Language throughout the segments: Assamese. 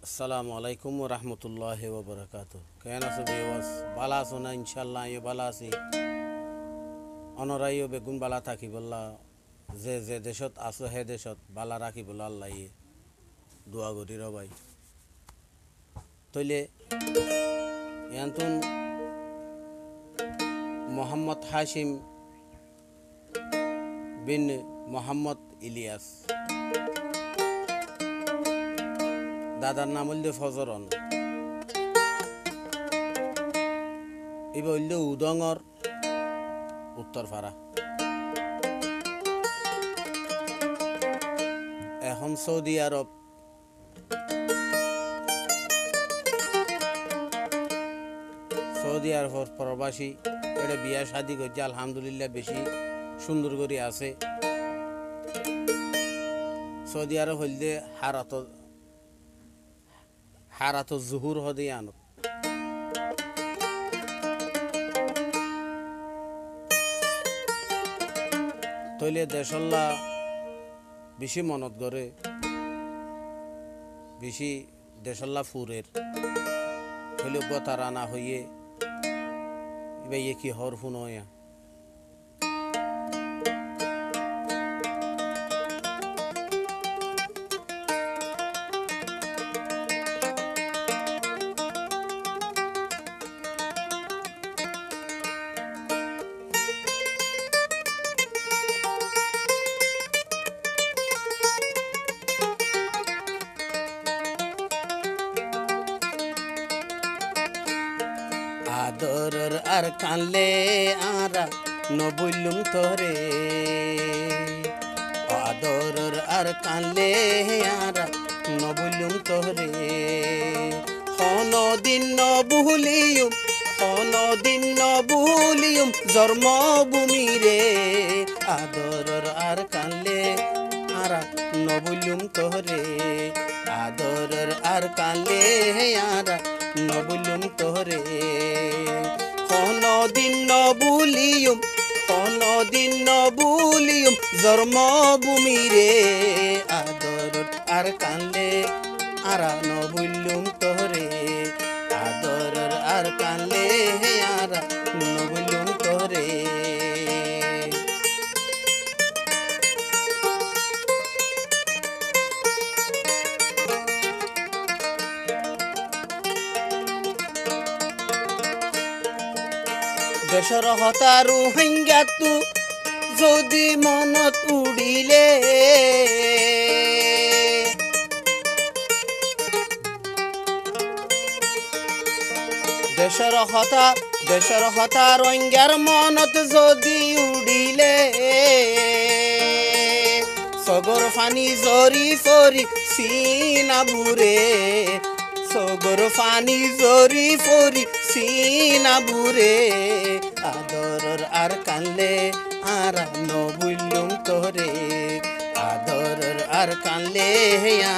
আসসালামু আলাইকুম ওয়া রাহমাতুল্লাহি ওয়া বারাকাতুহু। কেন আছো ভিউয়ার্স? বালা আছো না? ইনশাআল্লাহ আমিও বালা আছি। অনরাইও বেগুন বালা থাকি বললা যে যে দেশত আছো হে দেশত বালা রাখি বলা আল্লাহ দোয়া করি র ভাই। তইলে ইয়ান্তুন মোহাম্মদ হাশিম বিন মোহাম্মদ ইলিয়াস, দাদার নাম হইল ফজরন। এবার হইল উদংর উত্তরপাড়া। এখন সৌদি আরব প্রবাসী। এটা বিয়া শাদি করছে আলহামদুলিল্লাহ, বেশি সুন্দর করে আছে। সৌদি আরব হইলে হারাত জুহুর হদে আনো। তইলে দেশল্লা বেশি মনত করে, বেশি দেশল্লা ফুরের হইলে গতা রানা হইয়ে এবার কি হর ফুন হইয়া আদরর আর কানলে আরা নবুলুম তোরে, আদরর আর কানলে আরা নবুলুম তোরে। দিন নবুলিয়ম জন্মভূমি রে। আদরর আর কানলে আরা নবুলুম তোরে, আদরর আর কানলে আরা নবুলুম তোরে। দিন নবুলিয়ম জন্মভূমি রে। আদরর আর কানলে আরা নবুলুম তোরে, আদরর আর কানলে আরা নবুলুম তোরে। দেশর হতারু হাঙ্গাতু যদি মনত উড়িলে, দেশর হতা রঙ্গার মনত যদি উড়িলে। সগর ফানি জরি ফরি সিনাবুরে, সগর ফানি জরি ফরি সিনাবুরে। আদরর আর কানলে আরা নবুলুম তোরে, আদরর আর কানলে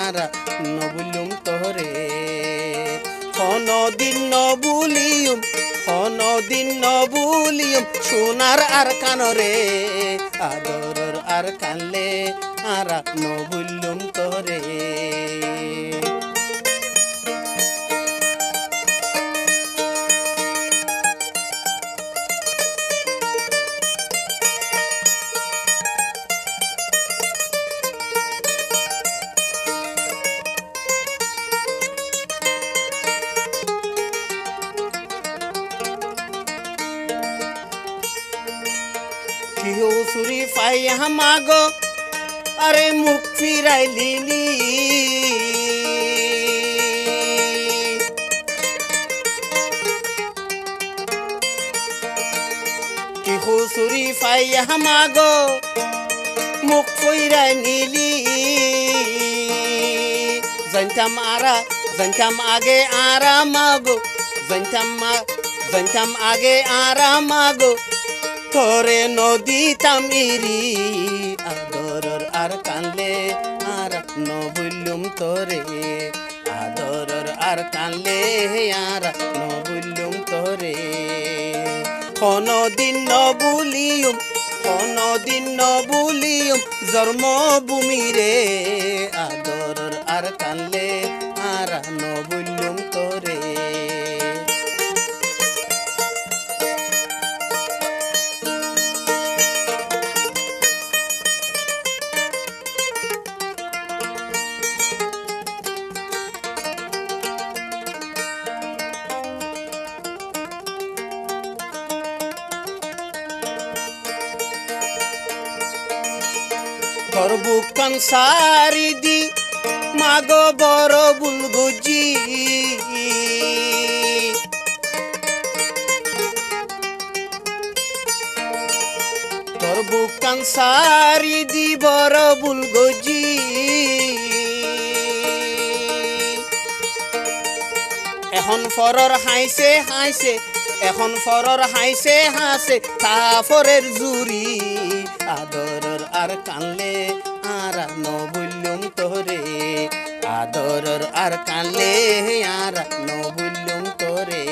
আরা নবুলুম তোরে। দিন নবুলিয়ম সোনার আর কানরে। আদরর আর কানলে আরা নবুলুম তোরে। সুরি পাই হামাগো আরে মুখ ফিরাইলিনি। কি হুসুরি পাই হামাগো মুখ ফিরাই নিলি। জন্তাম আগে আরামাগো, জন্তাম আগে আরামাগো তোরে নদী তামিরি। আদরর আর কানলে আর নবুলুম তোরে, আদরর আর কানলে আর নবুলুম তোরে। দিন নবুলিয়ম জন্মভূমি রে। আদরর আর কানলে আর নবুল্লুম তোরে তোর বুকান সারি দি মাগো বড় বুলগুজি তোর বুকান সারি দি বড় বুলগুজি এখন ফরর হাইছে হাইছে এখন ফরর হাইছে হাসে কাফরের জুরি আদরর আর কানলে আর নবুল্লুম তোরে আদরর আর কানলে আর নবুল্লুম তোরে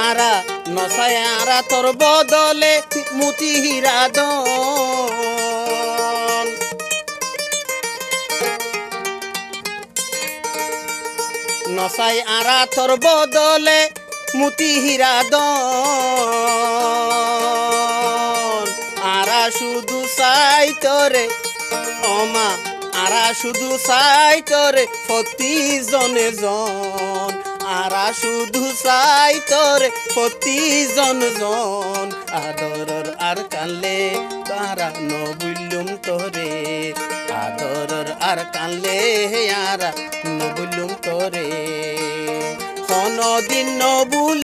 আরা নসায় আরা তোর বদলে মুতি হীরা দন নসায় আরা তোর বদলে মুতি হীরা দন আরা শুধু চাই তোরে অমা আরা শুধু চাই তোরে প্রতি জনে জন আরা শুধু চাই তোরে প্রতি জন জন আদরর আর কানলে তারা নবুল্লুম তোরে আদরর আর কানলে আর নবুল্লুম তোরে কোনদিন নবুল